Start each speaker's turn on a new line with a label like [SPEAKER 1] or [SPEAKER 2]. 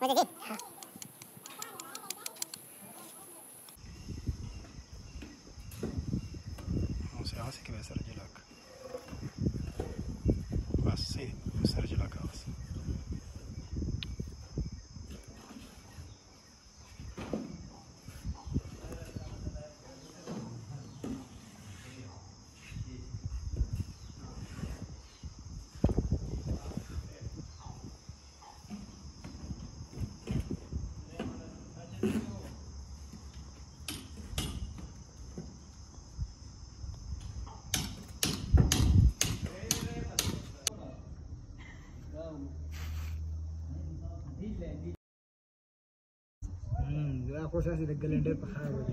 [SPEAKER 1] O sea, así que voy a hacer gelaca. Así, voy a hacer gelaca.
[SPEAKER 2] لا خوش هسي دقلين دير بحاول